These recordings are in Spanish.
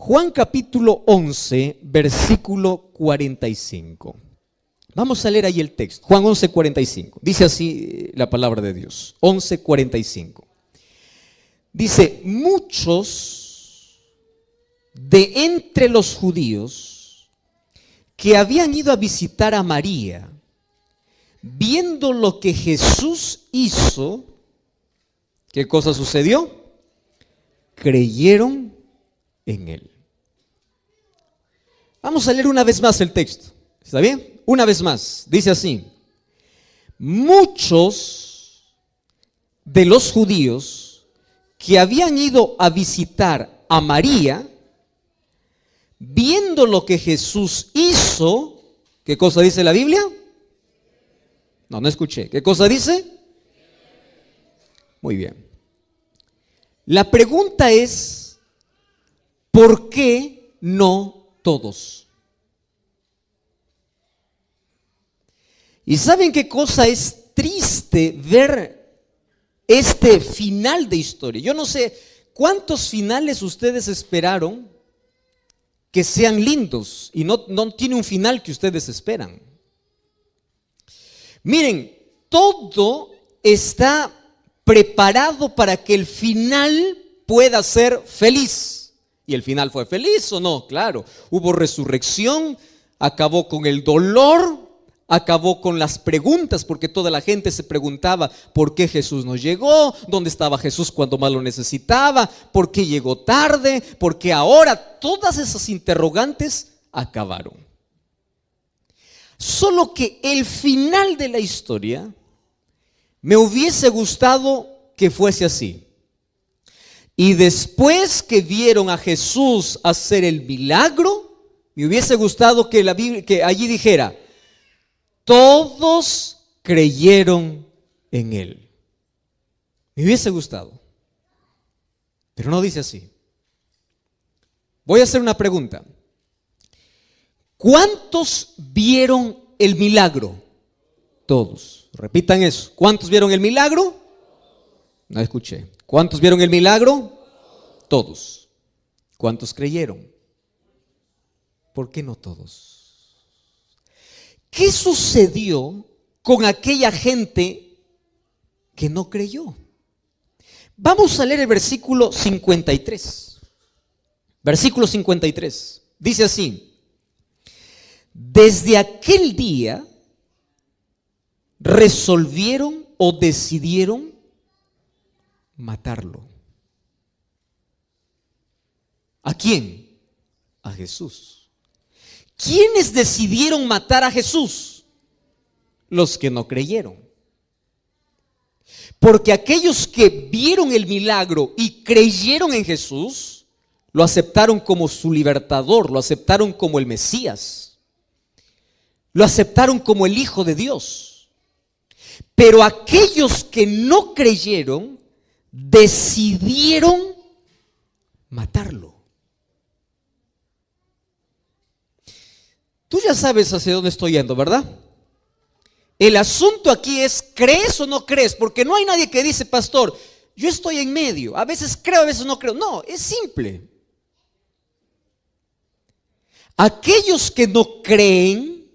Juan capítulo 11, versículo 45. Vamos a leer ahí el texto. Juan 11, 45. Dice así la palabra de Dios. 11, 45. Dice: muchos de entre los judíos que habían ido a visitar a María, viendo lo que Jesús hizo, ¿qué cosa sucedió? Creyeron en él. Vamos a leer una vez más el texto. ¿Está bien? Una vez más. Dice así: muchos de los judíos que habían ido a visitar a María, viendo lo que Jesús hizo, ¿qué cosa dice la Biblia? No escuché. ¿Qué cosa dice? Muy bien. La pregunta es: ¿por qué no todos? ¿Y saben qué cosa es triste ver este final de historia? Yo no sé cuántos finales ustedes esperaron que sean lindos y no tiene un final que ustedes esperan. Miren, todo está preparado para que el final pueda ser feliz. ¿Y el final fue feliz o no? Claro, hubo resurrección, acabó con el dolor, acabó con las preguntas, porque toda la gente se preguntaba por qué Jesús no llegó, dónde estaba Jesús cuando más lo necesitaba, por qué llegó tarde, por qué ahora. Todas esas interrogantes acabaron. Solo que el final de la historia me hubiese gustado que fuese así. Y después que vieron a Jesús hacer el milagro, me hubiese gustado que la Biblia, que allí dijera: todos creyeron en él. Me hubiese gustado. Pero no dice así. Voy a hacer una pregunta. ¿Cuántos vieron el milagro? Todos. Repitan eso. ¿Cuántos vieron el milagro? No escuché. ¿Cuántos vieron el milagro? Todos. ¿Cuántos creyeron? ¿Por qué no todos? ¿Qué sucedió con aquella gente que no creyó? Vamos a leer el versículo 53. Versículo 53. Dice así: desde aquel día resolvieron o decidieron matarlo. ¿A quién? A Jesús. ¿Quiénes decidieron matar a Jesús? Los que no creyeron. Porque aquellos que vieron el milagro y creyeron en Jesús, lo aceptaron como su libertador, lo aceptaron como el Mesías, lo aceptaron como el Hijo de Dios. Pero aquellos que no creyeron decidieron matarlo. Tú ya sabes hacia dónde estoy yendo, ¿verdad? El asunto aquí es: ¿crees o no crees? Porque no hay nadie que dice: pastor, yo estoy en medio, a veces creo, a veces no creo. No, es simple. Aquellos que no creen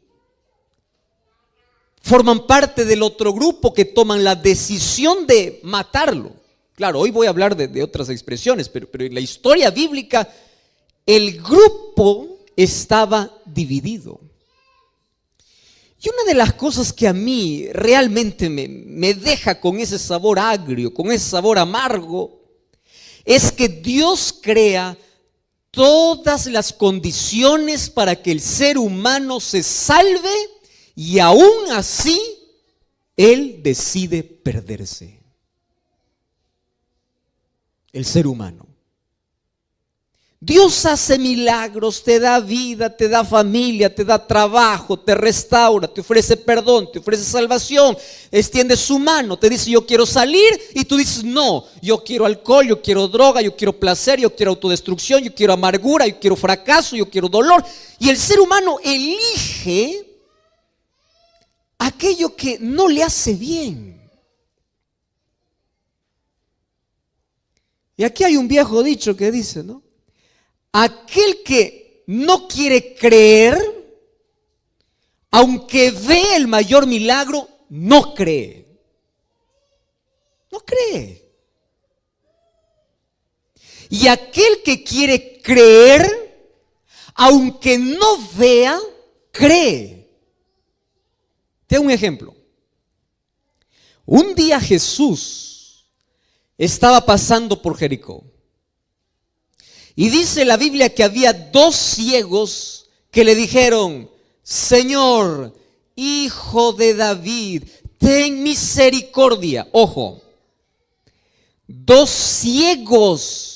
forman parte del otro grupo que toman la decisión de matarlo. Claro, hoy voy a hablar de otras expresiones, pero en la historia bíblica el grupo estaba dividido. Y una de las cosas que a mí realmente me deja con ese sabor agrio, con ese sabor amargo, es que Dios crea todas las condiciones para que el ser humano se salve, y aún así Él decide perderse. El ser humano. Dios hace milagros, te da vida, te da familia, te da trabajo, te restaura, te ofrece perdón, te ofrece salvación, extiende su mano, te dice: yo quiero salir, y tú dices: no, yo quiero alcohol, yo quiero droga, yo quiero placer, yo quiero autodestrucción, yo quiero amargura, yo quiero fracaso, yo quiero dolor. Y el ser humano elige aquello que no le hace bien. Y aquí hay un viejo dicho que dice, ¿no? Aquel que no quiere creer, aunque ve el mayor milagro, no cree. No cree. Y aquel que quiere creer, aunque no vea, cree. Te doy un ejemplo. Un día Jesús estaba pasando por Jericó. Y dice la Biblia que había 2 ciegos que le dijeron: Señor, Hijo de David, ten misericordia. Ojo, 2 ciegos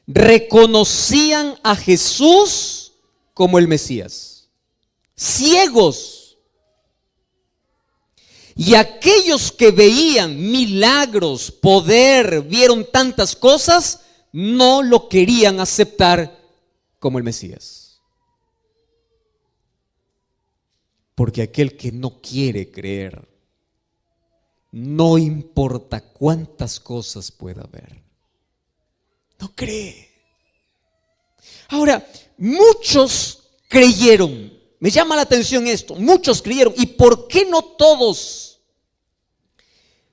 reconocían a Jesús como el Mesías. Ciegos. Y aquellos que veían milagros, poder, vieron tantas cosas, no lo querían aceptar como el Mesías. Porque aquel que no quiere creer, no importa cuántas cosas pueda haber, no cree. Ahora, muchos creyeron. Me llama la atención esto. Muchos creyeron. ¿Y por qué no todos?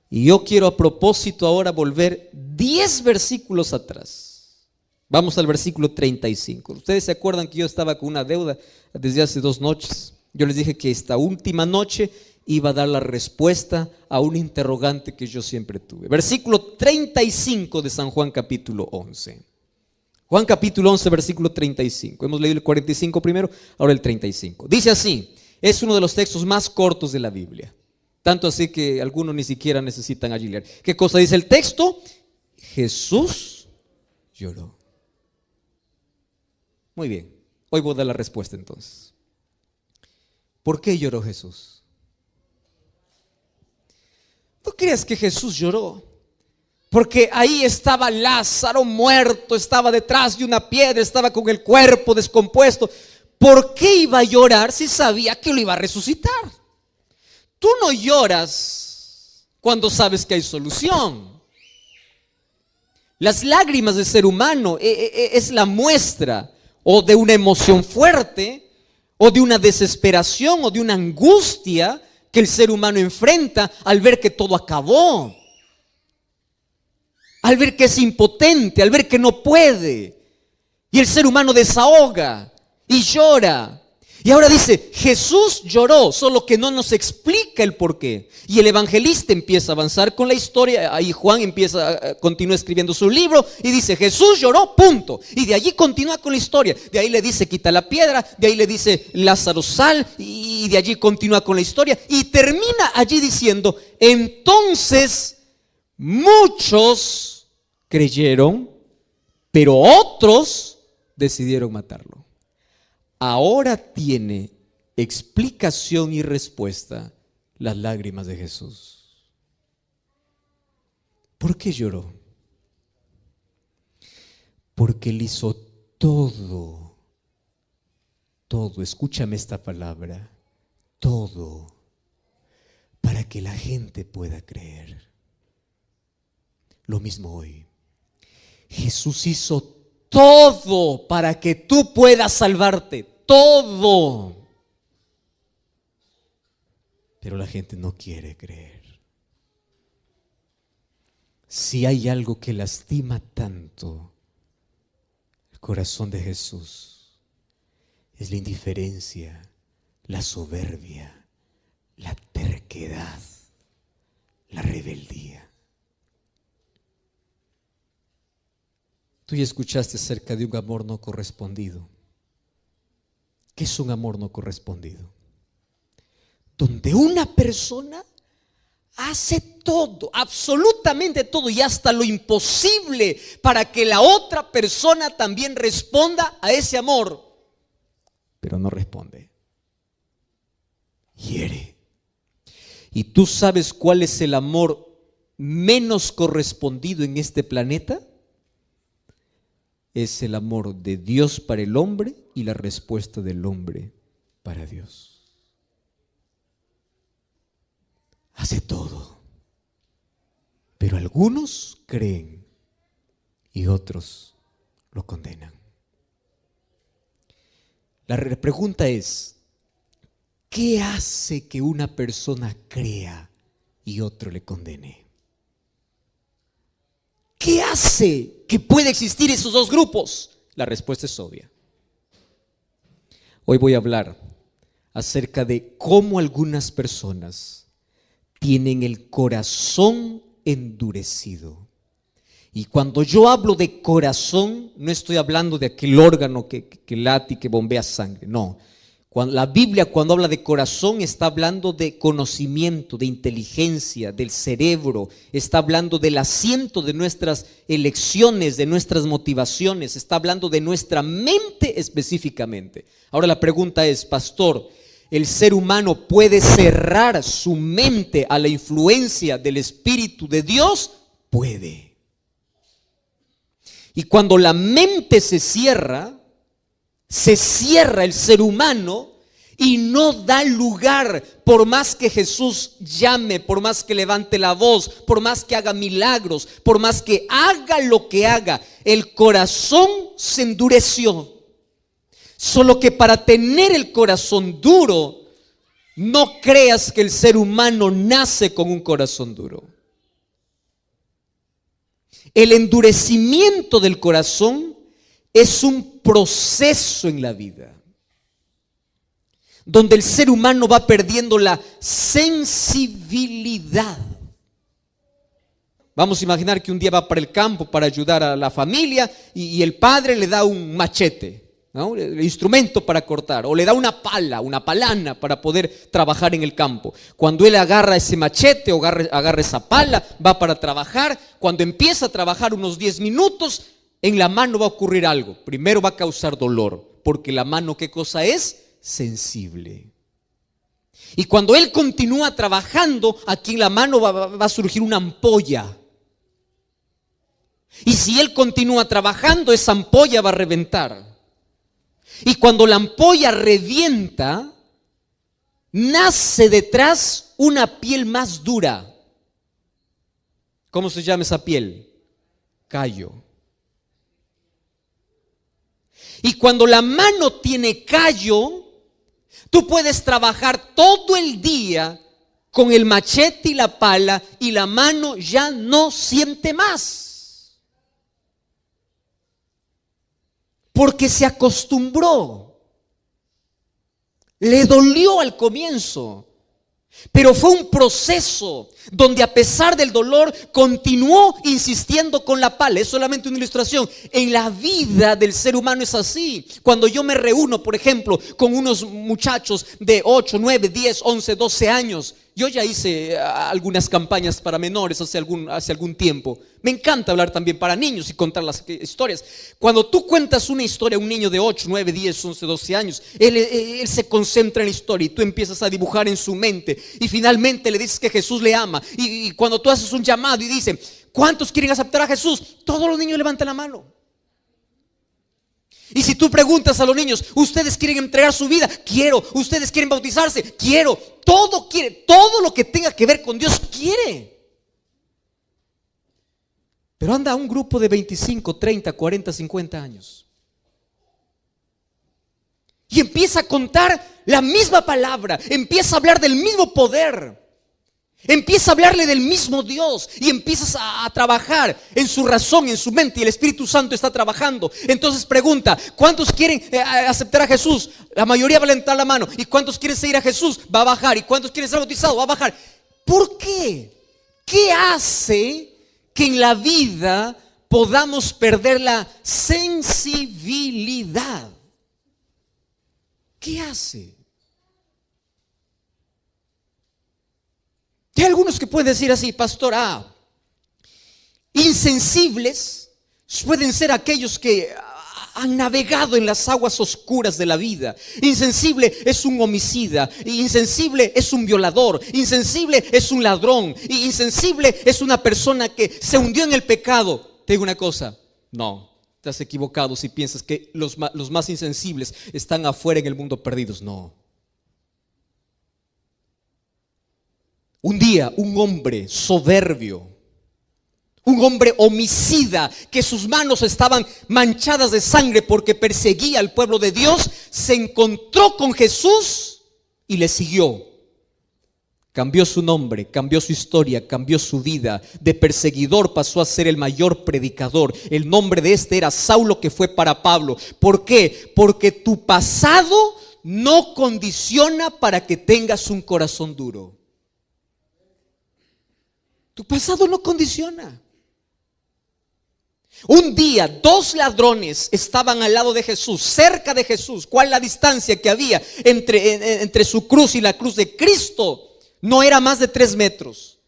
Y yo quiero a propósito ahora volver 10 versículos atrás. Vamos al versículo 35. Ustedes se acuerdan que yo estaba con una deuda desde hace 2 noches. Yo les dije que esta última noche iba a dar la respuesta a un interrogante que yo siempre tuve. Versículo 35 de San Juan capítulo 11. Juan capítulo 11, versículo 35. Hemos leído el 45 primero, ahora el 35. Dice así, es uno de los textos más cortos de la Biblia. Tanto así que algunos ni siquiera necesitan allí leer. ¿Qué cosa dice el texto? Jesús lloró. Muy bien, hoy voy a dar la respuesta entonces. ¿Por qué lloró Jesús? ¿No creas que Jesús lloró? Porque ahí estaba Lázaro muerto, estaba detrás de una piedra, estaba con el cuerpo descompuesto. ¿Por qué iba a llorar si sabía que lo iba a resucitar? Tú no lloras cuando sabes que hay solución. Las lágrimas del ser humano es la muestra o de una emoción fuerte, o de una desesperación, o de una angustia que el ser humano enfrenta al ver que todo acabó, al ver que es impotente, al ver que no puede. Y el ser humano desahoga y llora. Y ahora dice, Jesús lloró, solo que no nos explica el por qué. Y el evangelista empieza a avanzar con la historia. Ahí Juan continúa escribiendo su libro y dice, Jesús lloró, punto. Y de allí continúa con la historia. De ahí le dice, quita la piedra. De ahí le dice, Lázaro, sal. Y de allí continúa con la historia. Y termina allí diciendo, entonces muchos creyeron, pero otros decidieron matarlo. Ahora tiene explicación y respuesta las lágrimas de Jesús. ¿Por qué lloró? Porque él hizo todo, escúchame esta palabra, todo, para que la gente pueda creer. Lo mismo hoy. Jesús hizo todo para que tú puedas salvarte, todo. Pero la gente no quiere creer. Si hay algo que lastima tanto el corazón de Jesús, es la indiferencia, la soberbia, la terquedad, la rebeldía. Tú ya escuchaste acerca de un amor no correspondido. ¿Qué es un amor no correspondido? Donde una persona hace todo, absolutamente todo, y hasta lo imposible para que la otra persona también responda a ese amor, pero no responde. Hiere. ¿Y tú sabes cuál es el amor menos correspondido en este planeta? Es el amor de Dios para el hombre y la respuesta del hombre para Dios. Hace todo, pero algunos creen y otros lo condenan. La pregunta es, ¿qué hace que una persona crea y otro le condene? ¿Qué hace que pueda existir esos dos grupos? La respuesta es obvia. Hoy voy a hablar acerca de cómo algunas personas tienen el corazón endurecido. Y cuando yo hablo de corazón, no estoy hablando de aquel órgano que late y que bombea sangre, no. La Biblia, cuando habla de corazón, está hablando de conocimiento, de inteligencia, del cerebro, está hablando del asiento de nuestras elecciones, de nuestras motivaciones, está hablando de nuestra mente específicamente. Ahora la pregunta es, pastor, ¿el ser humano puede cerrar su mente a la influencia del Espíritu de Dios? Puede. Y cuando la mente se cierra el ser humano y no da lugar, por más que Jesús llame, por más que levante la voz, por más que haga milagros, por más que haga lo que haga, el corazón se endureció. Solo que para tener el corazón duro, no creas que el ser humano nace con un corazón duro. El endurecimiento del corazón es un proceso en la vida, donde el ser humano va perdiendo la sensibilidad. Vamos a imaginar que un día va para el campo para ayudar a la familia y el padre le da un machete, ¿no? El instrumento para cortar, o le da una pala, una palana para poder trabajar en el campo. Cuando él agarra ese machete o agarra esa pala, va para trabajar. Cuando empieza a trabajar unos 10 minutos, en la mano va a ocurrir algo. Primero va a causar dolor, porque la mano, ¿qué cosa es? Sensible. Y cuando él continúa trabajando, aquí en la mano va a surgir una ampolla. Y si él continúa trabajando, esa ampolla va a reventar. Y cuando la ampolla revienta, nace detrás una piel más dura. ¿Cómo se llama esa piel? Callo. Y cuando la mano tiene callo, tú puedes trabajar todo el día con el machete y la pala y la mano ya no siente más. Porque se acostumbró. Le dolió al comienzo, pero fue un proceso donde a pesar del dolor continuó insistiendo con la pala. Es solamente una ilustración. En la vida del ser humano es así. Cuando yo me reúno, por ejemplo, con unos muchachos de 8, 9, 10, 11, 12 años. Yo ya hice algunas campañas para menores hace algún tiempo. Me encanta hablar también para niños y contar las historias. Cuando tú cuentas una historia a un niño de 8, 9, 10, 11, 12 años, él se concentra en la historia y tú empiezas a dibujar en su mente. Y finalmente le dices que Jesús le ama. Y cuando tú haces un llamado y dicen, ¿cuántos quieren aceptar a Jesús? Todos los niños levantan la mano. Y si tú preguntas a los niños, ¿ustedes quieren entregar su vida? Quiero. ¿Ustedes quieren bautizarse? Quiero. Todo quiere, todo lo que tenga que ver con Dios quiere. Pero anda un grupo de 25, 30, 40, 50 años y empieza a contar la misma palabra, empieza a hablar del mismo poder, empieza a hablarle del mismo Dios y empiezas a trabajar en su razón, en su mente, y el Espíritu Santo está trabajando. Entonces pregunta, ¿cuántos quieren aceptar a Jesús? La mayoría va a levantar la mano. ¿Y cuántos quieren seguir a Jesús? Va a bajar. ¿Y cuántos quieren ser bautizados? Va a bajar. ¿Por qué? ¿Qué hace que en la vida podamos perder la sensibilidad? ¿Qué hace? Hay algunos que pueden decir así, pastor, insensibles pueden ser aquellos que han navegado en las aguas oscuras de la vida. Insensible es un homicida, insensible es un violador, insensible es un ladrón, insensible es una persona que se hundió en el pecado. Te digo una cosa, no, te has equivocado si piensas que los más insensibles están afuera en el mundo perdidos. No. Un día un hombre soberbio, Un hombre homicida, que sus manos estaban manchadas de sangre porque perseguía al pueblo de Dios, se encontró con Jesús y le siguió. Cambió su nombre, cambió su historia, cambió su vida. De perseguidor pasó a ser el mayor predicador. El nombre de este era Saulo, que fue para Pablo. ¿Por qué? Porque tu pasado no condiciona para que tengas un corazón duro. Tu pasado no condiciona. Un día 2 ladrones estaban al lado de Jesús, cerca de Jesús. ¿Cuál es la distancia que había entre su cruz y la cruz de Cristo? No era más de 3 metros.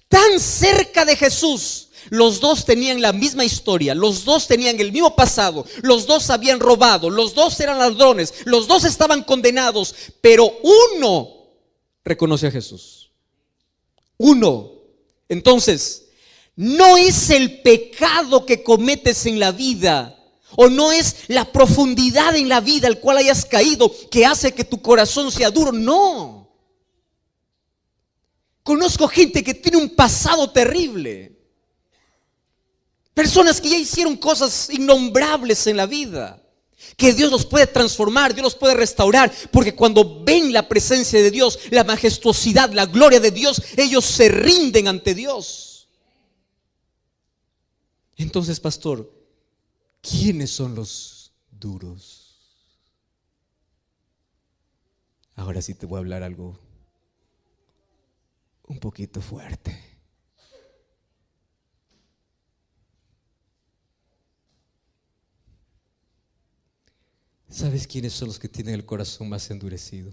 Tan cerca de Jesús. Los dos tenían la misma historia, los dos tenían el mismo pasado, los dos habían robado, los dos eran ladrones, los dos estaban condenados, pero uno reconoce a Jesús. Uno. Entonces, no es el pecado que cometes en la vida, o no es la profundidad en la vida al cual hayas caído que hace que tu corazón sea duro. No. Conozco gente que tiene un pasado terrible, personas que ya hicieron cosas innombrables en la vida, que Dios los puede transformar, Dios los puede restaurar, porque cuando ven la presencia de Dios, la majestuosidad, la gloria de Dios, ellos se rinden ante Dios. Entonces, pastor, ¿quiénes son los duros? Ahora sí te voy a hablar algo un poquito fuerte. ¿Sabes quiénes son los que tienen el corazón más endurecido?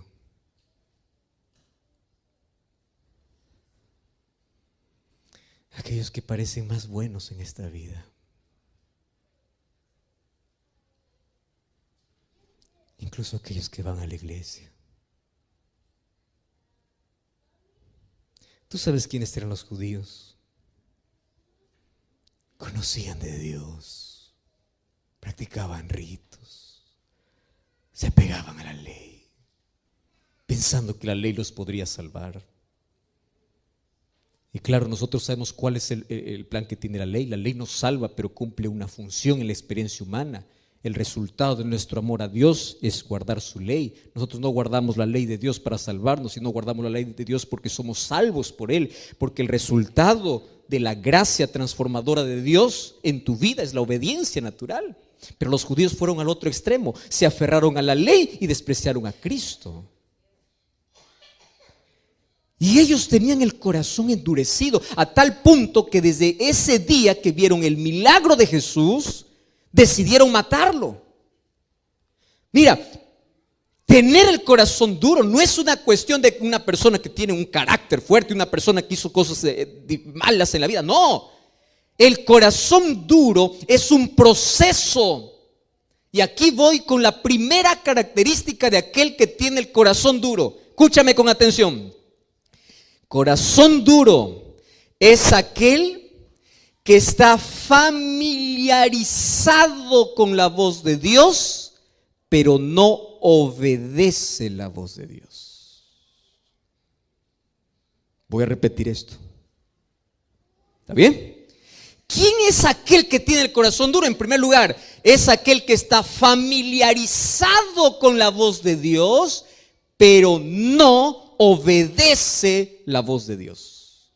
Aquellos que parecen más buenos en esta vida. Incluso aquellos que van a la iglesia. ¿Tú sabes quiénes eran los judíos? Conocían de Dios, practicaban ritos, se apegaban a la ley, pensando que la ley los podría salvar. Y claro, nosotros sabemos cuál es el plan que tiene la ley. La ley nos salva, pero cumple una función en la experiencia humana. El resultado de nuestro amor a Dios es guardar su ley. Nosotros no guardamos la ley de Dios para salvarnos, sino guardamos la ley de Dios porque somos salvos por Él. Porque el resultado de la gracia transformadora de Dios en tu vida es la obediencia natural. Pero los judíos fueron al otro extremo. Se aferraron a la ley y despreciaron a Cristo. Y ellos tenían el corazón endurecido a tal punto que desde ese día que vieron el milagro de Jesús, decidieron matarlo. Mira, tener el corazón duro no es una cuestión de una persona que tiene un carácter fuerte, una persona que hizo cosas malas en la vida. No, el corazón duro es un proceso. Y aquí voy con la primera característica de aquel que tiene el corazón duro. Escúchame con atención. Corazón duro es aquel que está familiarizado con la voz de Dios, pero no obedece la voz de Dios. Voy a repetir esto. ¿Está bien? ¿Quién es aquel que tiene el corazón duro? En primer lugar, es aquel que está familiarizado con la voz de Dios, pero no obedece la voz de Dios.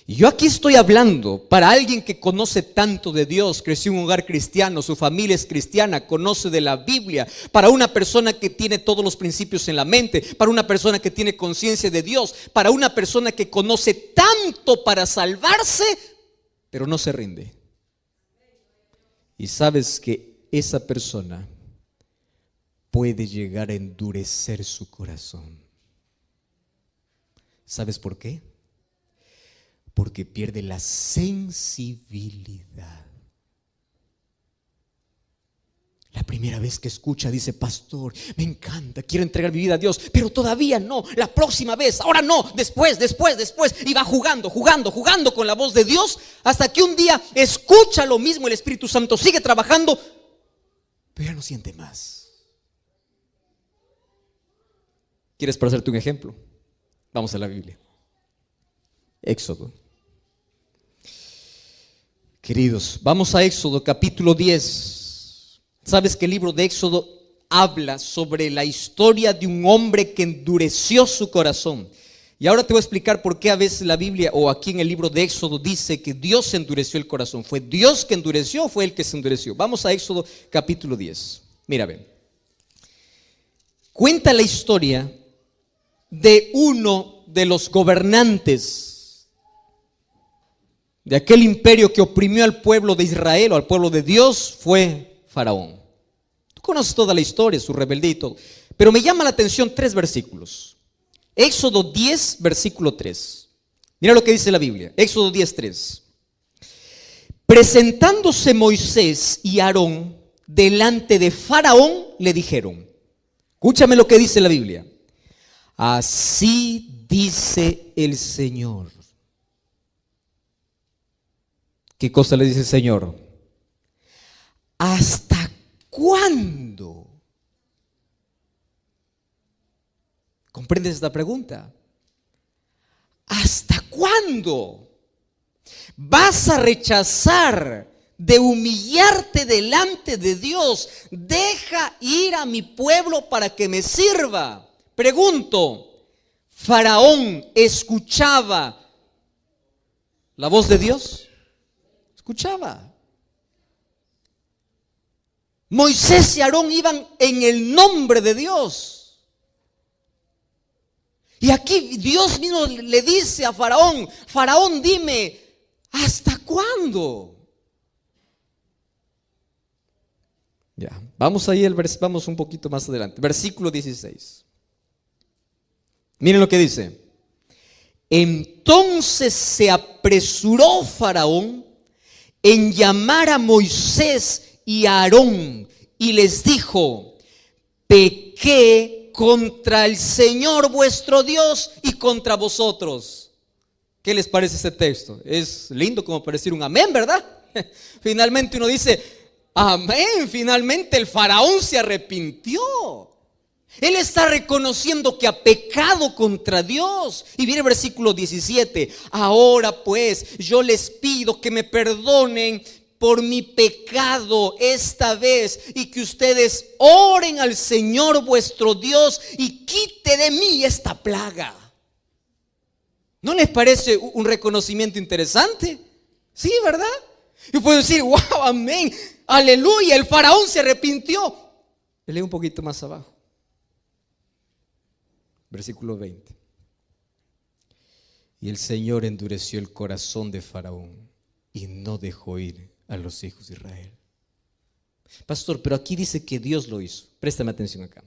Y yo aquí estoy hablando para alguien que conoce tanto de Dios, creció en un hogar cristiano, su familia es cristiana, conoce de la Biblia, para una persona que tiene todos los principios en la mente, para una persona que tiene conciencia de Dios, para una persona que conoce tanto para salvarse, pero no se rinde. Y sabes que esa persona puede llegar a endurecer su corazón. ¿Sabes por qué? Porque pierde la sensibilidad. La primera vez que escucha dice: pastor, me encanta, quiero entregar mi vida a Dios, pero todavía no, la próxima vez, ahora no, después, y va jugando con la voz de Dios, hasta que un día escucha lo mismo, el Espíritu Santo sigue trabajando, pero ya no siente más. ¿Quieres para hacerte un ejemplo? Vamos a la Biblia. Éxodo. Queridos, vamos a Éxodo capítulo 10. Sabes que el libro de Éxodo habla sobre la historia de un hombre que endureció su corazón. Y ahora te voy a explicar por qué a veces la Biblia o aquí en el libro de Éxodo dice que Dios endureció el corazón. ¿Fue Dios que endureció o fue Él que se endureció? Vamos a Éxodo capítulo 10. Mira, ven. Cuenta la historia de uno de los gobernantes de aquel imperio que oprimió al pueblo de Israel o al pueblo de Dios, fue Faraón. Tú conoces toda la historia, su rebeldía y todo. Pero me llama la atención 3 versículos. Éxodo 10, versículo 3. Mira lo que dice la Biblia. Éxodo 10, 3. Presentándose Moisés y Aarón delante de Faraón, le dijeron, escúchame lo que dice la Biblia. Así dice el Señor. ¿Qué cosa le dice el Señor? ¿Hasta cuándo? ¿Comprendes esta pregunta? ¿Hasta cuándo vas a rechazar de humillarte delante de Dios? Deja ir a mi pueblo para que me sirva. Pregunto, ¿Faraón escuchaba la voz de Dios? Escuchaba. Moisés y Aarón iban en el nombre de Dios. Y aquí Dios mismo le dice a Faraón, Faraón, dime, ¿hasta cuándo? Ya, vamos ahí, vamos un poquito más adelante. Versículo 16. Miren lo que dice. Entonces se apresuró Faraón en llamar a Moisés y a Aarón y les dijo, pequé contra el Señor vuestro Dios y contra vosotros. ¿Qué les parece este texto? Es lindo como para decir un amén, ¿verdad? Finalmente uno dice, amén, finalmente el faraón se arrepintió. Él está reconociendo que ha pecado contra Dios. Y viene el versículo 17. Ahora pues yo les pido que me perdonen por mi pecado esta vez y que ustedes oren al Señor vuestro Dios y quite de mí esta plaga. ¿No les parece un reconocimiento interesante? Sí, ¿verdad? Y puedo decir, wow, amén, aleluya, el faraón se arrepintió. Lee un poquito más abajo. Versículo 20. Y el Señor endureció el corazón de Faraón y no dejó ir a los hijos de Israel. Pastor, pero aquí dice que Dios lo hizo. Préstame atención acá.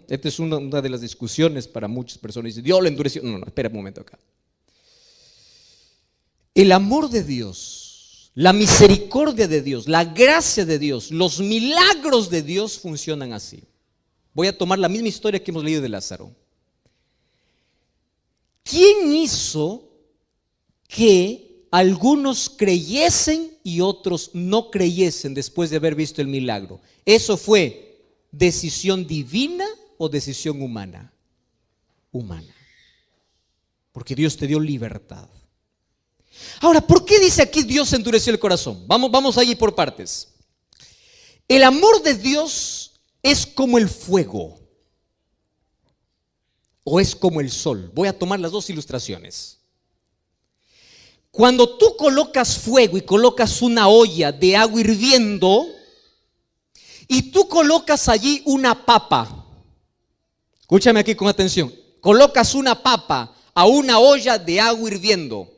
Esta es una de las discusiones para muchas personas. Dice, Dios lo endureció. No, espera un momento acá. El amor de Dios, la misericordia de Dios, la gracia de Dios, los milagros de Dios funcionan así. Voy a tomar la misma historia que hemos leído de Lázaro. ¿Quién hizo que algunos creyesen y otros no creyesen después de haber visto el milagro? ¿Eso fue decisión divina o decisión humana? Humana. Porque Dios te dio libertad. Ahora, ¿por qué dice aquí Dios endureció el corazón? Vamos allí por partes. El amor de Dios es como el fuego o es como el sol. Voy a tomar las dos ilustraciones. Cuando tú colocas fuego y colocas una olla de agua hirviendo y tú colocas allí una papa, escúchame aquí con atención, colocas una papa a una olla de agua hirviendo,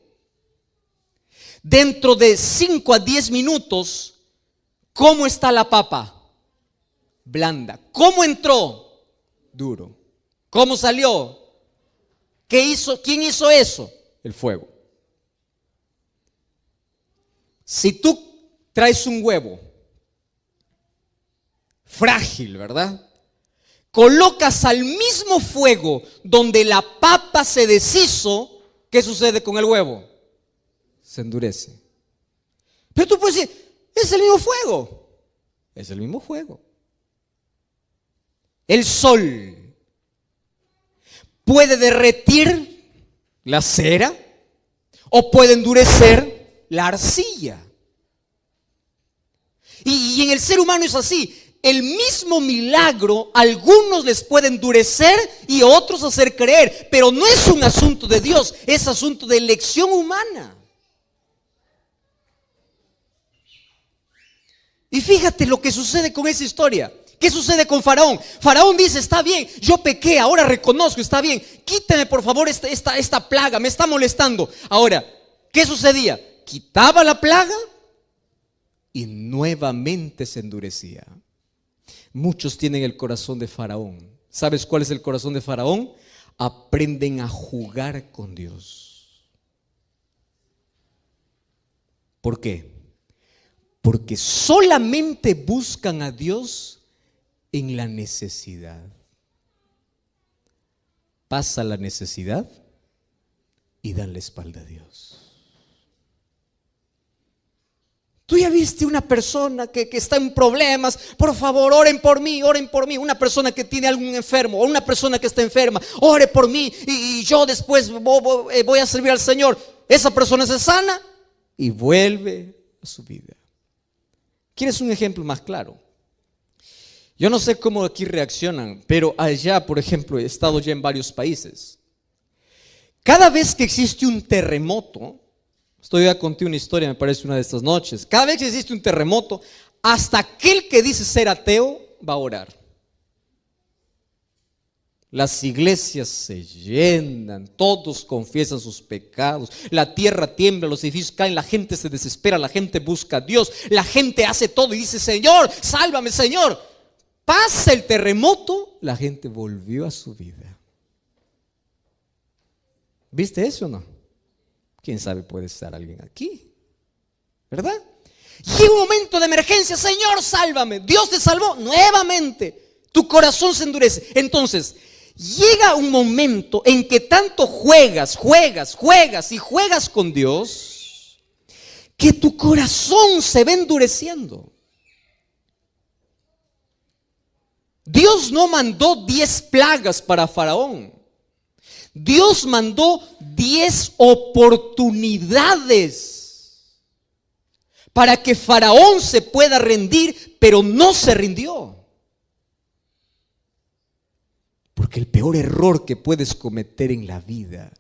dentro de 5 a 10 minutos, ¿cómo está la papa? Blanda. ¿Cómo entró? Duro. ¿Cómo salió? ¿Qué hizo? ¿Quién hizo eso? El fuego. Si tú traes un huevo frágil, ¿verdad? Colocas al mismo fuego donde la papa se deshizo, ¿qué sucede con el huevo? Se endurece. Pero tú puedes decir, es el mismo fuego. Es el mismo fuego. El sol puede derretir la cera, o puede endurecer la arcilla. Y en el ser humano es así. El mismo milagro, a algunos les puede endurecer y a otros hacer creer. Pero no es un asunto de Dios, es asunto de elección humana. Y fíjate lo que sucede con esa historia. ¿Qué sucede con Faraón? Faraón dice, está bien, yo pequé, ahora reconozco, está bien. Quítame por favor esta plaga, me está molestando. Ahora, ¿qué sucedía? Quitaba la plaga y nuevamente se endurecía. Muchos tienen el corazón de Faraón. ¿Sabes cuál es el corazón de Faraón? Aprenden a jugar con Dios. ¿Por qué? Porque solamente buscan a Dios en la necesidad. Pasa la necesidad y dan la espalda a Dios. Tú ya viste una persona que está en problemas, por favor oren por mí, oren por mí. Una persona que tiene algún enfermo o una persona que está enferma, ore por mí y yo después voy a servir al Señor. Esa persona se sana y vuelve a su vida. ¿Quieres un ejemplo más claro? Yo no sé cómo aquí reaccionan, pero allá, por ejemplo, he estado ya en varios países. Cada vez que existe un terremoto, estoy a contar una historia, me parece una de estas noches. Cada vez que existe un terremoto, hasta aquel que dice ser ateo va a orar. Las iglesias se llenan, todos confiesan sus pecados, la tierra tiembla, los edificios caen, la gente se desespera, la gente busca a Dios, la gente hace todo y dice, Señor, sálvame, Señor. Pasa el terremoto, la gente volvió a su vida. ¿Viste eso o no? ¿Quién sabe? Puede estar alguien aquí, ¿verdad? Llega un momento de emergencia, Señor, sálvame. Dios te salvó nuevamente. Tu corazón se endurece. Entonces, llega un momento en que tanto juegas con Dios, que tu corazón se va endureciendo. Dios no mandó 10 plagas para Faraón. Dios mandó 10 oportunidades para que Faraón se pueda rendir, pero no se rindió. Porque el peor error que puedes cometer en la vida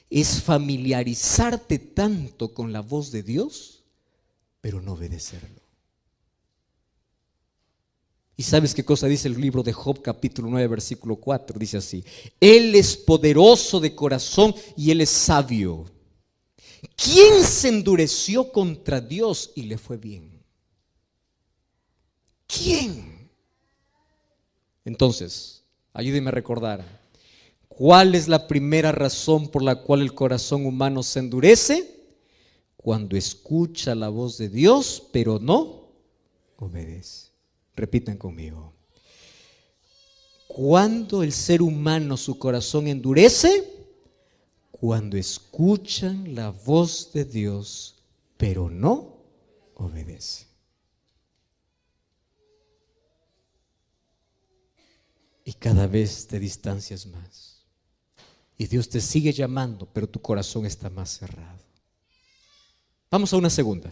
es familiarizarte tanto con la voz de Dios, pero no obedecerlo. ¿Y sabes qué cosa dice el libro de Job, capítulo 9, versículo 4? Dice así: Él es poderoso de corazón y Él es sabio. ¿Quién se endureció contra Dios y le fue bien? ¿Quién? Entonces, ayúdeme a recordar, ¿cuál es la primera razón por la cual el corazón humano se endurece? Cuando escucha la voz de Dios, pero no obedece. Repitan conmigo. ¿Cuándo el ser humano su corazón endurece? Cuando escuchan la voz de Dios, pero no obedece. Y cada vez te distancias más. Y Dios te sigue llamando, pero tu corazón está más cerrado. Vamos a una segunda.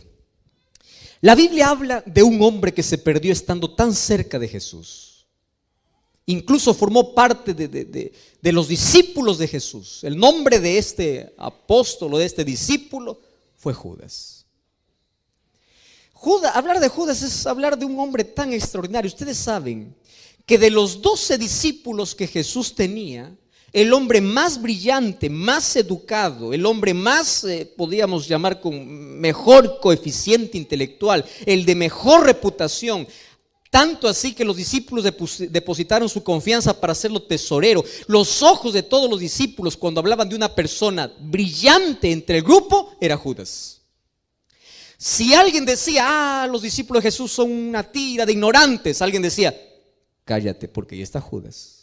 La Biblia habla de un hombre que se perdió estando tan cerca de Jesús. Incluso formó parte de los discípulos de Jesús. El nombre de este apóstol o de este discípulo fue Judas. Hablar de Judas es hablar de un hombre tan extraordinario. Ustedes saben que de los 12 discípulos que Jesús tenía, el hombre más brillante, más educado, el hombre más, podríamos llamar con mejor coeficiente intelectual, el de mejor reputación, tanto así que los discípulos depositaron su confianza para hacerlo tesorero. Los ojos de todos los discípulos cuando hablaban de una persona brillante entre el grupo era Judas. Si alguien decía, los discípulos de Jesús son una tira de ignorantes, alguien decía, cállate porque ahí está Judas.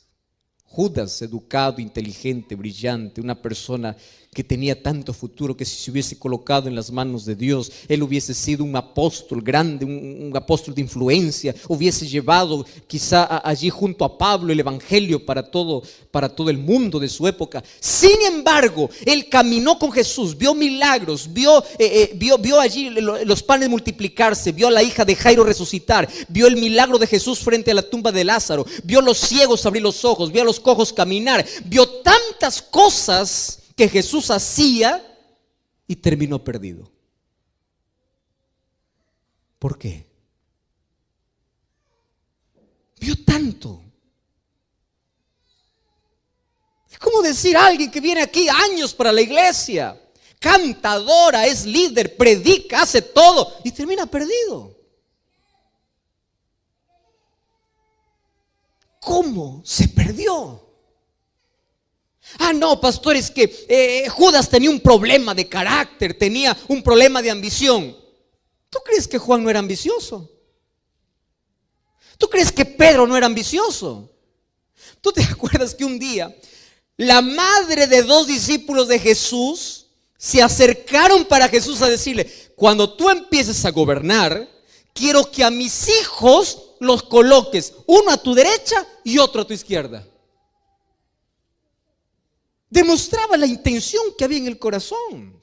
Judas, educado, inteligente, brillante, una persona que tenía tanto futuro, que si se hubiese colocado en las manos de Dios, él hubiese sido un apóstol grande, un apóstol de influencia, hubiese llevado quizá allí junto a Pablo el evangelio para todo el mundo de su época. Sin embargo, él caminó con Jesús, vio milagros, vio allí los panes multiplicarse, vio a la hija de Jairo resucitar, vio el milagro de Jesús frente a la tumba de Lázaro, vio a los ciegos abrir los ojos, vio a los cojos caminar, vio tantas cosas que Jesús hacía y terminó perdido. ¿Por qué? Vio tanto. Es como decir a alguien que viene aquí años para la iglesia, cantadora, es líder, predica, hace todo y termina perdido. ¿Cómo se perdió? Ah, no, pastor, es que Judas tenía un problema de carácter, tenía un problema de ambición. ¿Tú crees que Juan no era ambicioso? ¿Tú crees que Pedro no era ambicioso? ¿Tú te acuerdas que un día la madre de 2 discípulos de Jesús se acercaron para Jesús a decirle: cuando tú empieces a gobernar, quiero que a mis hijos los coloques, uno a tu derecha y otro a tu izquierda? Demostraba la intención que había en el corazón.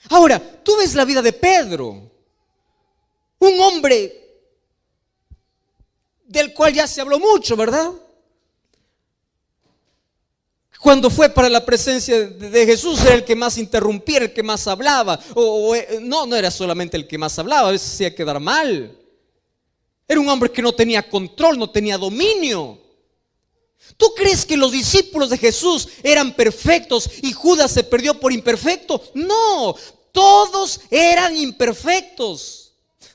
Ahora, tú ves la vida de Pedro, un hombre del cual ya se habló mucho, ¿verdad? Cuando fue para la presencia de Jesús era el que más interrumpía, el que más hablaba. No era solamente el que más hablaba, a veces hacía quedar mal. Era un hombre que no tenía control, no tenía dominio. ¿Tú crees que los discípulos de Jesús eran perfectos y Judas se perdió por imperfecto? No, todos eran imperfectos.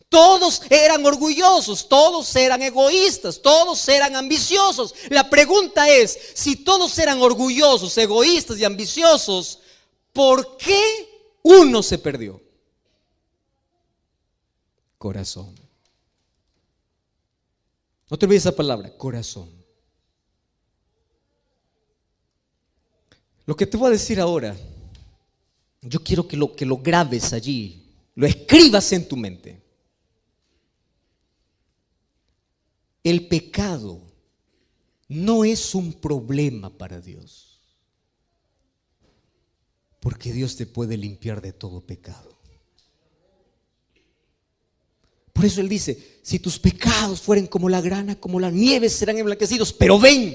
Todos eran orgullosos, todos eran egoístas, todos eran ambiciosos. La pregunta es, si todos eran orgullosos, egoístas y ambiciosos, ¿por qué uno se perdió? Corazón. No te olvides esa palabra, corazón. Lo que te voy a decir ahora, yo quiero que lo grabes allí, lo escribas en tu mente. El pecado no es un problema para Dios, porque Dios te puede limpiar de todo pecado. Por eso Él dice: si tus pecados fueren como la grana, como la nieve, serán emblanquecidos. Pero ven,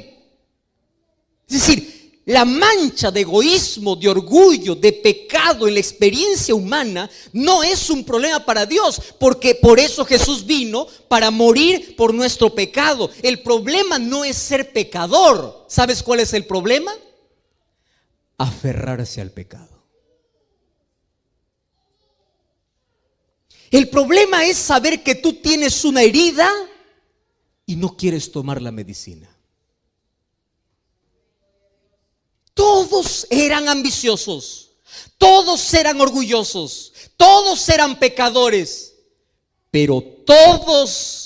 es decir, la mancha de egoísmo, de orgullo, de pecado en la experiencia humana no es un problema para Dios, porque por eso Jesús vino, para morir por nuestro pecado. El problema no es ser pecador. ¿Sabes cuál es el problema? Aferrarse al pecado. El problema es saber que tú tienes una herida y no quieres tomar la medicina. Todos eran ambiciosos, todos eran orgullosos, todos eran pecadores, pero todos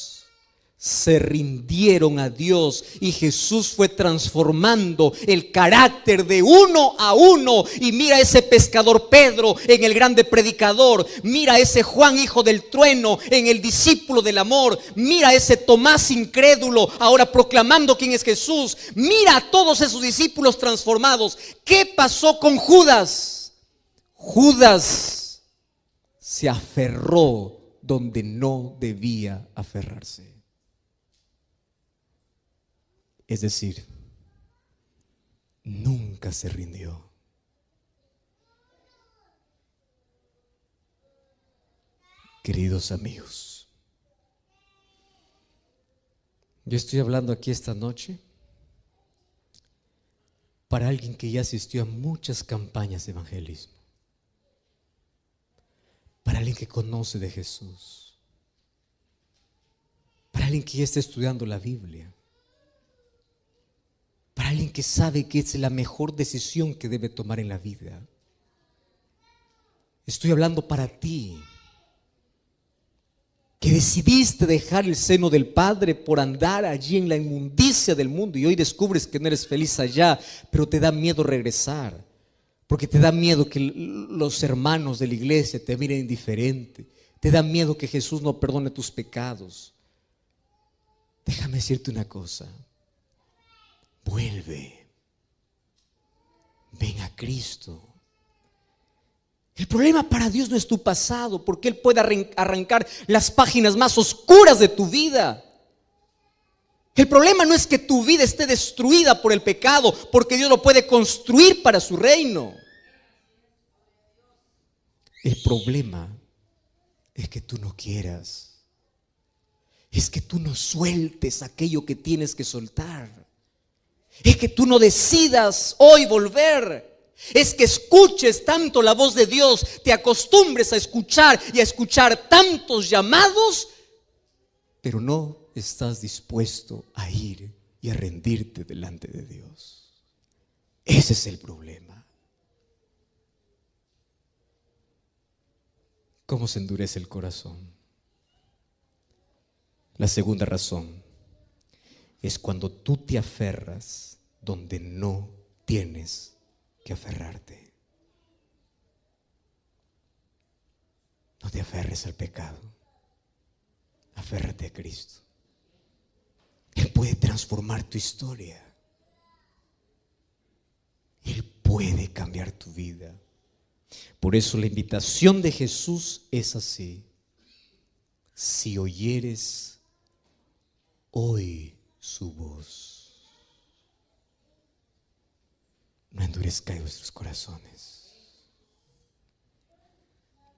se rindieron a Dios y Jesús fue transformando el carácter de uno a uno. Y mira ese pescador Pedro en el grande predicador, mira ese Juan hijo del trueno en el discípulo del amor, mira ese Tomás incrédulo ahora proclamando quién es Jesús, mira a todos esos discípulos transformados. ¿Qué pasó con Judas? Judas se aferró donde no debía aferrarse. Es decir, nunca se rindió. Queridos amigos, yo estoy hablando aquí esta noche para alguien que ya asistió a muchas campañas de evangelismo, para alguien que conoce de Jesús, para alguien que ya está estudiando la Biblia, para alguien que sabe que es la mejor decisión que debe tomar en la vida. Estoy hablando para ti, que decidiste dejar el seno del Padre por andar allí en la inmundicia del mundo y hoy descubres que no eres feliz allá, pero te da miedo regresar, porque te da miedo que los hermanos de la iglesia te miren indiferente, te da miedo que Jesús no perdone tus pecados. Déjame decirte una cosa, vuelve, ven a Cristo. El problema para Dios no es tu pasado, porque Él puede arrancar las páginas más oscuras de tu vida. El problema no es que tu vida esté destruida por el pecado, porque Dios lo puede construir para su reino. El problema es que tú no quieras, es que tú no sueltes aquello que tienes que soltar, es que tú no decidas hoy volver. Es que escuches tanto la voz de Dios, te acostumbres a escuchar y a escuchar tantos llamados, pero no estás dispuesto a ir y a rendirte delante de Dios. Ese es el problema. ¿Cómo se endurece el corazón? La segunda razón es cuando tú te aferras donde no tienes que aferrarte. No te aferres al pecado, aférrate a Cristo. Él puede transformar tu historia, Él puede cambiar tu vida. Por eso la invitación de Jesús es así: si oyeres hoy su voz, no endurezcáis vuestros corazones.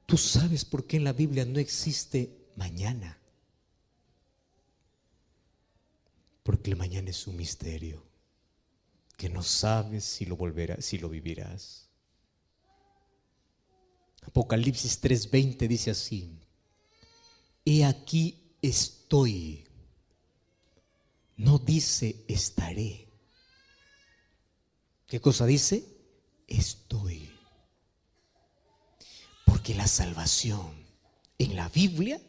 ¿Tú sabes por qué en la Biblia no existe mañana? Porque el mañana es un misterio que no sabes si lo vivirás. Apocalipsis 3:20 dice así: he aquí estoy. No dice estaré. ¿Qué cosa dice? Estoy. Porque la salvación en la Biblia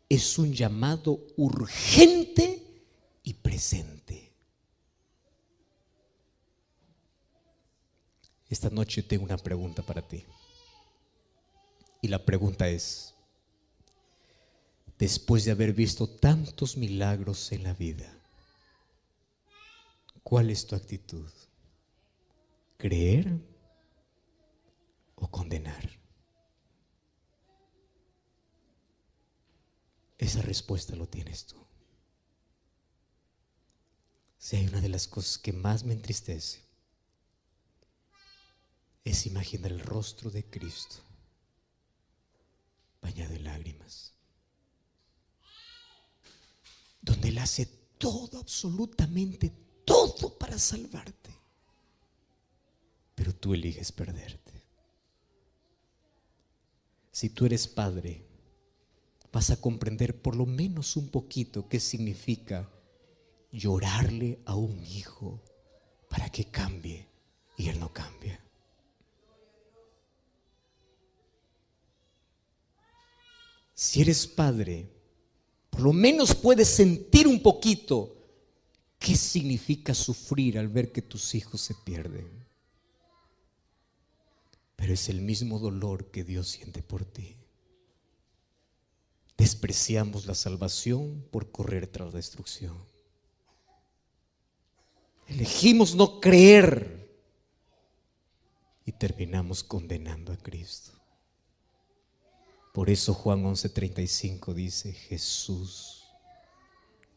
es un llamado urgente y presente. Esta noche tengo una pregunta para ti. Y la pregunta es: después de haber visto tantos milagros en la vida, ¿cuál es tu actitud? ¿Creer o condenar? Esa respuesta lo tienes tú. Si hay una de las cosas que más me entristece, es imaginar el rostro de Cristo bañado en lágrimas, donde Él hace todo, absolutamente todo para salvarte, pero tú eliges perderte. Si tú eres padre, vas a comprender por lo menos un poquito qué significa llorarle a un hijo para que cambie y él no cambia. Si eres padre, por lo menos puedes sentir un poquito qué significa sufrir al ver que tus hijos se pierden. Pero es el mismo dolor que Dios siente por ti. Despreciamos la salvación por correr tras la destrucción. Elegimos no creer y terminamos condenando a Cristo. Por eso Juan 11:35 dice: Jesús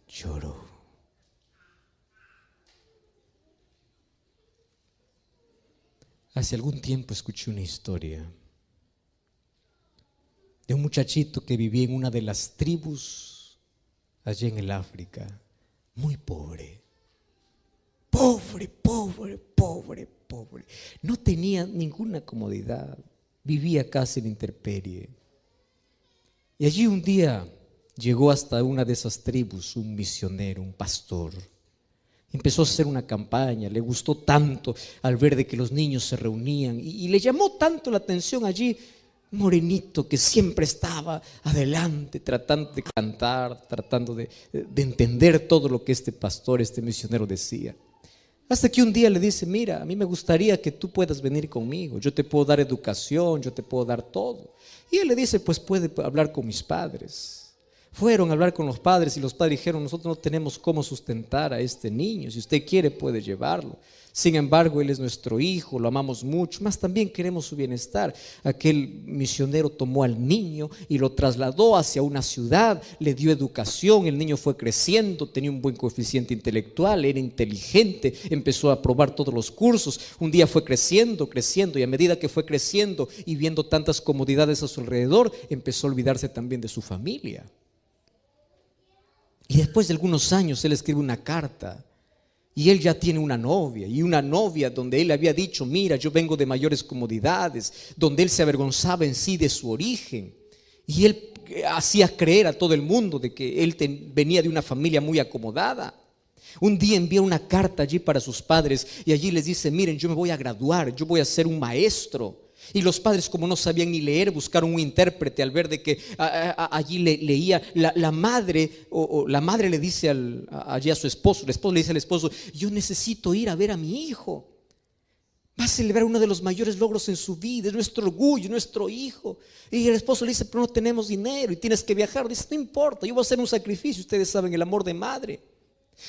lloró. Hace algún tiempo escuché una historia de un muchachito que vivía en una de las tribus allá en el África, muy pobre. Pobre. No tenía ninguna comodidad, vivía casi en la intemperie. Y allí un día llegó hasta una de esas tribus un misionero, un pastor. Empezó a hacer una campaña, le gustó tanto al ver de que los niños se reunían y le llamó tanto la atención allí un morenito que siempre estaba adelante, tratando de cantar, tratando de entender todo lo que este pastor, este misionero decía. Hasta que un día le dice: mira, a mí me gustaría que tú puedas venir conmigo, yo te puedo dar educación, yo te puedo dar todo. Y él le dice: pues puede hablar con mis padres. Fueron a hablar con los padres y los padres dijeron: nosotros no tenemos cómo sustentar a este niño, si usted quiere puede llevarlo. Sin embargo, él es nuestro hijo, lo amamos mucho, más también queremos su bienestar. Aquel misionero tomó al niño y lo trasladó hacia una ciudad, le dio educación, el niño fue creciendo, tenía un buen coeficiente intelectual, era inteligente, empezó a aprobar todos los cursos. Un día fue creciendo, creciendo, y a medida que fue creciendo y viendo tantas comodidades a su alrededor, empezó a olvidarse también de su familia. Y después de algunos años él escribe una carta. Y él ya tiene una novia, y una novia donde él había dicho: mira, yo vengo de mayores comodidades, donde él se avergonzaba en sí de su origen. Y él hacía creer a todo el mundo de que él venía de una familia muy acomodada. Un día envía una carta allí para sus padres y allí les dice: miren, yo me voy a graduar, yo voy a ser un maestro. Y los padres, como no sabían ni leer, buscaron un intérprete al ver de que allí leía la madre, o la madre le dice allí a su esposo, el esposo le dice al esposo: yo necesito ir a ver a mi hijo, va a celebrar uno de los mayores logros en su vida, es nuestro orgullo, nuestro hijo. Y el esposo le dice: pero no tenemos dinero y tienes que viajar. Dice: no importa, yo voy a hacer un sacrificio. Ustedes saben el amor de madre.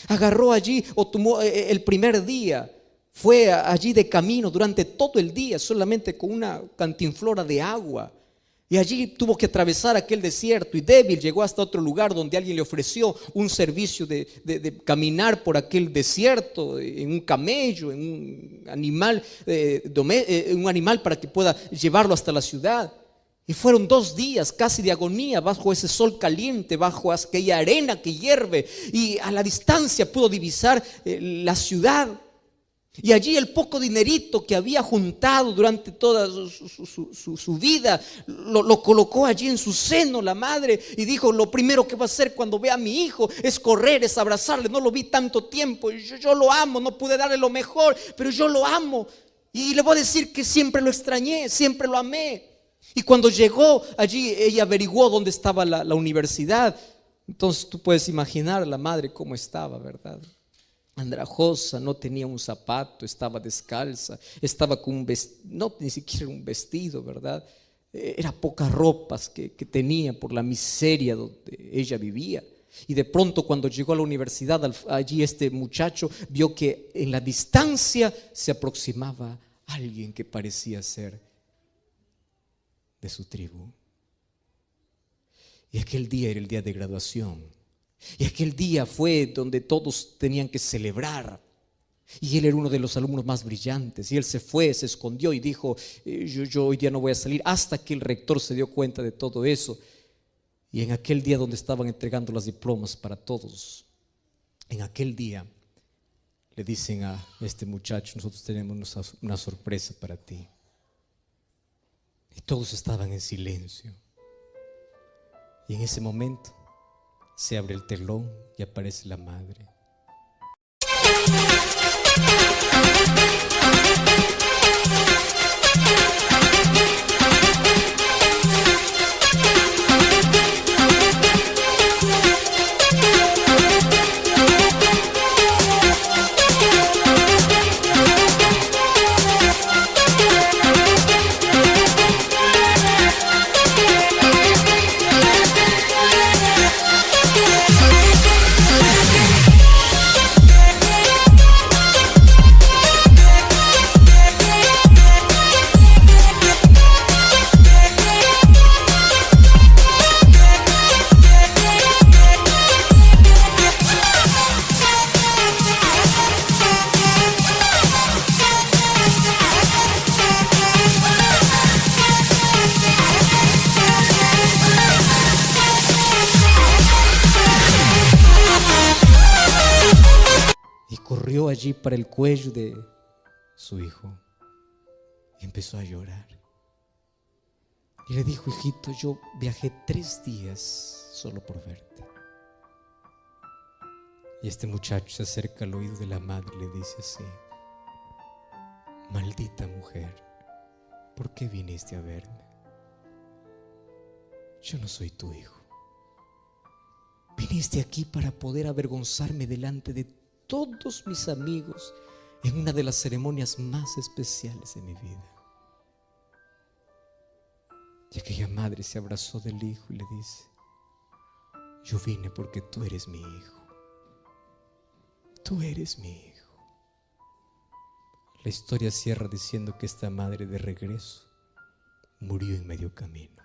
Agarró allí, o tomó el primer día, fue allí de camino durante todo el día, solamente con una cantinflora de agua. Y allí tuvo que atravesar aquel desierto, y débil llegó hasta otro lugar donde alguien le ofreció un servicio de caminar por aquel desierto en un camello, en un animal para que pueda llevarlo hasta la ciudad. Y fueron 2 días casi de agonía bajo ese sol caliente, bajo aquella arena que hierve, y a la distancia pudo divisar la ciudad. Y allí el poco dinerito que había juntado durante toda su vida lo colocó allí en su seno la madre, y dijo: lo primero que va a hacer cuando vea a mi hijo es correr, es abrazarle. No lo vi tanto tiempo, yo lo amo, no pude darle lo mejor, pero yo lo amo, y le voy a decir que siempre lo extrañé, siempre lo amé. Y cuando llegó allí, ella averiguó dónde estaba la universidad. Entonces tú puedes imaginar la madre cómo estaba, ¿verdad? Andrajosa, no tenía un zapato, estaba descalza, estaba con un vestido, no, ni siquiera un vestido, ¿verdad? Era pocas ropas que tenía por la miseria donde ella vivía. Y de pronto, cuando llegó a la universidad, allí este muchacho vio que en la distancia se aproximaba alguien que parecía ser de su tribu. Y aquel día era el día de graduación. Y aquel día fue donde todos tenían que celebrar. Y él era uno de los alumnos más brillantes. Y él se fue, se escondió y dijo: yo hoy día no voy a salir. Hasta que el rector se dio cuenta de todo eso. Y en aquel día donde estaban entregando las diplomas para todos, en aquel día le dicen a este muchacho: nosotros tenemos una sorpresa para ti. Y todos estaban en silencio. Y en ese momento se abre el telón y aparece la madre. Corrió allí para el cuello de su hijo y empezó a llorar. Y le dijo: hijito, yo viajé 3 días solo por verte. Y este muchacho se acerca al oído de la madre y le dice así: maldita mujer, ¿por qué viniste a verme? yo no soy tu hijo. Viniste aquí para poder avergonzarme delante de todos mis amigos en una de las ceremonias más especiales de mi vida. Y aquella madre se abrazó del hijo y le dice: yo vine porque tú eres mi hijo. Tú eres mi hijo. La historia cierra diciendo que esta madre de regreso murió en medio camino.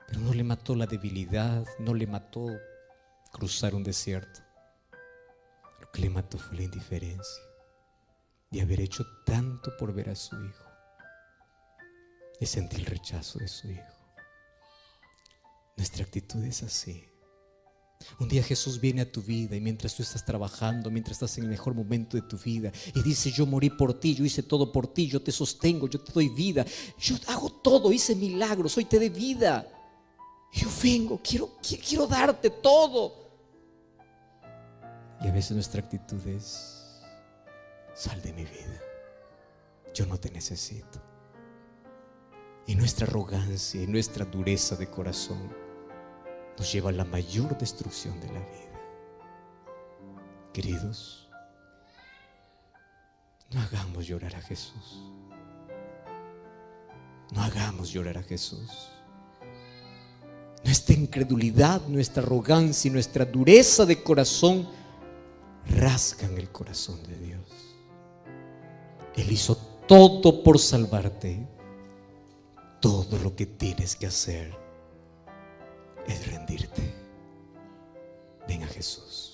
Pero no le mató la debilidad, no le mató cruzar un desierto. Lo que le mató fue la indiferencia de haber hecho tanto por ver a su hijo y sentir el rechazo de su hijo. Nuestra actitud es así. Un día Jesús viene a tu vida y mientras tú estás trabajando, mientras estás en el mejor momento de tu vida y dice: yo morí por ti, yo hice todo por ti, yo te sostengo, yo te doy vida, yo hago todo, hice milagros, hoy te doy vida. Yo vengo, quiero darte todo. Y a veces nuestra actitud es: sal de mi vida, yo no te necesito. Y nuestra arrogancia y nuestra dureza de corazón nos lleva a la mayor destrucción de la vida. Queridos, no hagamos llorar a Jesús. No hagamos llorar a Jesús. Nuestra incredulidad, nuestra arrogancia y nuestra dureza de corazón rasgan el corazón de Dios. Él hizo todo por salvarte. Todo lo que tienes que hacer es rendirte. Ven a Jesús.